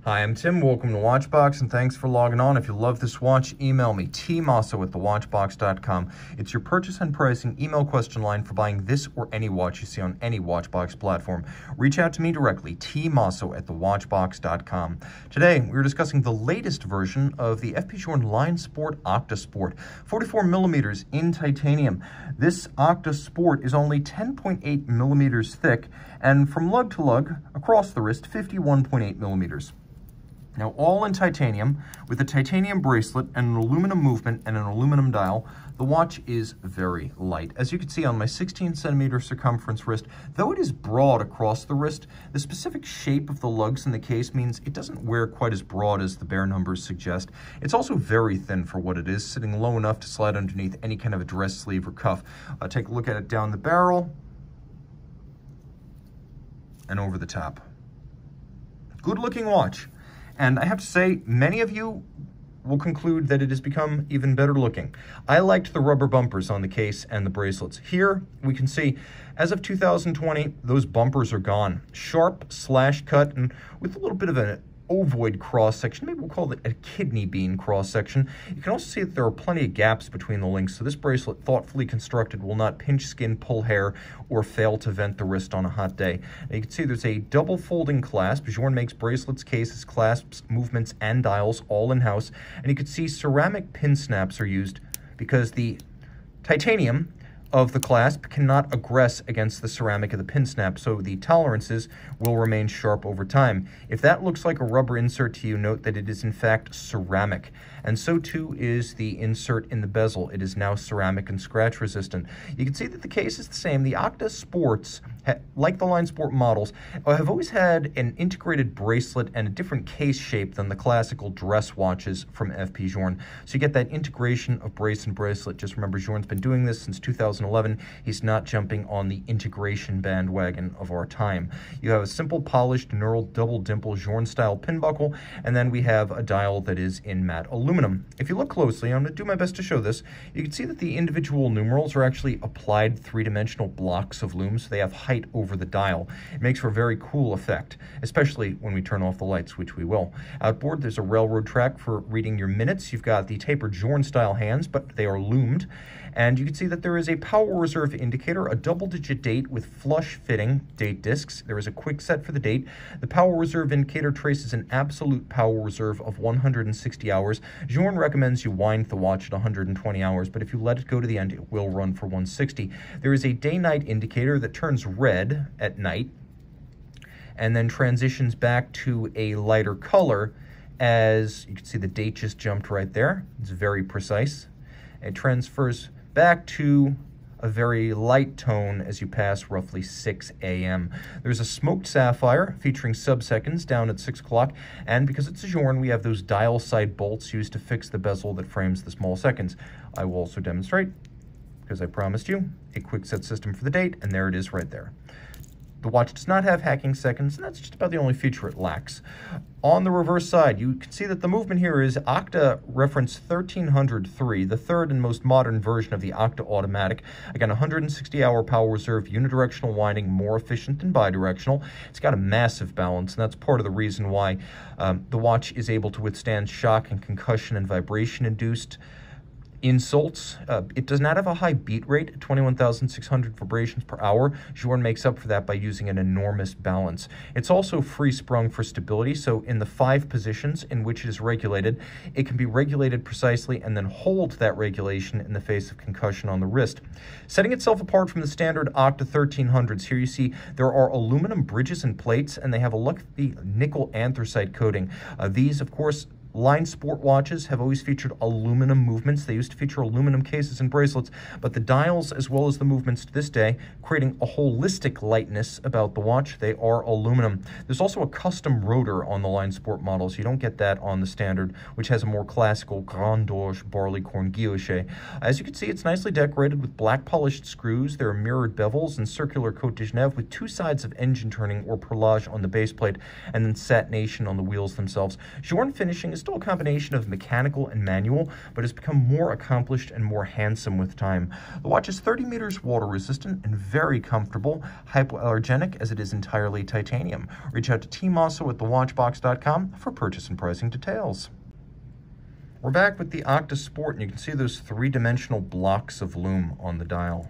Hi, I'm Tim. Welcome to Watchbox, and thanks for logging on. If you love this watch, email me, tmosso@thewatchbox.com. It's your purchase and pricing email question line for buying this or any watch you see on any Watchbox platform. Reach out to me directly, tmosso@thewatchbox.com. Today, we're discussing the latest version of the Journe LineSport Octa Sport, 44 millimeters in titanium. This Octa Sport is only 10.8 millimeters thick, and from lug to lug, across the wrist, 51.8 millimeters. Now, all in titanium, with a titanium bracelet and an aluminum movement and an aluminum dial. The watch is very light. As you can see on my 16 centimeter circumference wrist, though it is broad across the wrist, the specific shape of the lugs in the case means it doesn't wear quite as broad as the bare numbers suggest. It's also very thin for what it is, sitting low enough to slide underneath any kind of a dress sleeve or cuff. Take a look at it down the barrel and over the top. Good looking watch. And I have to say, many of you will conclude that it has become even better looking. I liked the rubber bumpers on the case and the bracelets. Here, we can see, as of 2020, those bumpers are gone. Sharp slash cut and with a little bit of an ovoid cross-section. Maybe we'll call it a kidney bean cross-section. You can also see that there are plenty of gaps between the links, so this bracelet, thoughtfully constructed, will not pinch skin, pull hair, or fail to vent the wrist on a hot day. Now, you can see there's a double folding clasp. Journe makes bracelets, cases, clasps, movements, and dials all in-house. And you can see ceramic pin snaps are used because the titanium of the clasp cannot aggress against the ceramic of the pin snap, so the tolerances will remain sharp over time. If that looks like a rubber insert to you, note that it is in fact ceramic, and so too is the insert in the bezel. It is now ceramic and scratch resistant. You can see that the case is the same. The Octa Sports, like the LineSport models, have always had an integrated bracelet and a different case shape than the classical dress watches from Journe. So you get that integration of brace and bracelet. Just remember, Journe's been doing this since 2011. He's not jumping on the integration bandwagon of our time. You have a simple polished knurled double dimple Journe style pin buckle, and then we have a dial that is in matte aluminum. If you look closely, I'm going to do my best to show this, you can see that the individual numerals are actually applied three-dimensional blocks of lume, so they have height over the dial. It makes for a very cool effect, especially when we turn off the lights, which we will. Outboard, there's a railroad track for reading your minutes. You've got the tapered Journe style hands, but they are lumed. And you can see that there is a power reserve indicator, a double-digit date with flush-fitting date discs. There is a quick set for the date. The power reserve indicator traces an absolute power reserve of 160 hours. Journe recommends you wind the watch at 120 hours, but if you let it go to the end, it will run for 160. There is a day-night indicator that turns red at night and then transitions back to a lighter color as you can see the date just jumped right there. It's very precise. It transfers back to a very light tone as you pass roughly 6 a.m. There's a smoked sapphire featuring sub-seconds down at 6 o'clock, and because it's a Journe, we have those dial side bolts used to fix the bezel that frames the small seconds. I will also demonstrate, because I promised you, a quick set system for the date, and there it is right there. The watch does not have hacking seconds, and that's just about the only feature it lacks. On the reverse side, you can see that the movement here is Octa reference 1303, the third and most modern version of the Octa Automatic. Again, 160-hour power reserve, unidirectional winding, more efficient than bidirectional. It's got a massive balance, and that's part of the reason why the watch is able to withstand shock and concussion and vibration-induced insults. It does not have a high beat rate, 21,600 vibrations per hour. Journe makes up for that by using an enormous balance. It's also free sprung for stability, so in the 5 positions in which it is regulated, it can be regulated precisely and then hold that regulation in the face of concussion on the wrist. Setting itself apart from the standard Octa 1300s, here you see there are aluminum bridges and plates, and they have a lucky nickel anthracite coating. These, of course, LineSport watches have always featured aluminum movements. They used to feature aluminum cases and bracelets, but the dials, as well as the movements to this day, creating a holistic lightness about the watch. They are aluminum. There's also a custom rotor on the LineSport models. You don't get that on the standard, which has a more classical Grand Dorge barleycorn guilloche. As you can see, it's nicely decorated with black polished screws. There are mirrored bevels and circular Cote de Genève with 2 sides of engine turning or perlage on the base plate, and then satination on the wheels themselves. Journe finishing is still a combination of mechanical and manual, but has become more accomplished and more handsome with time. The watch is 30 meters water resistant and very comfortable, hypoallergenic as it is entirely titanium. Reach out to Tim Mosso at thewatchbox.com for purchase and pricing details. We're back with the Octa Sport, and you can see those three-dimensional blocks of lume on the dial.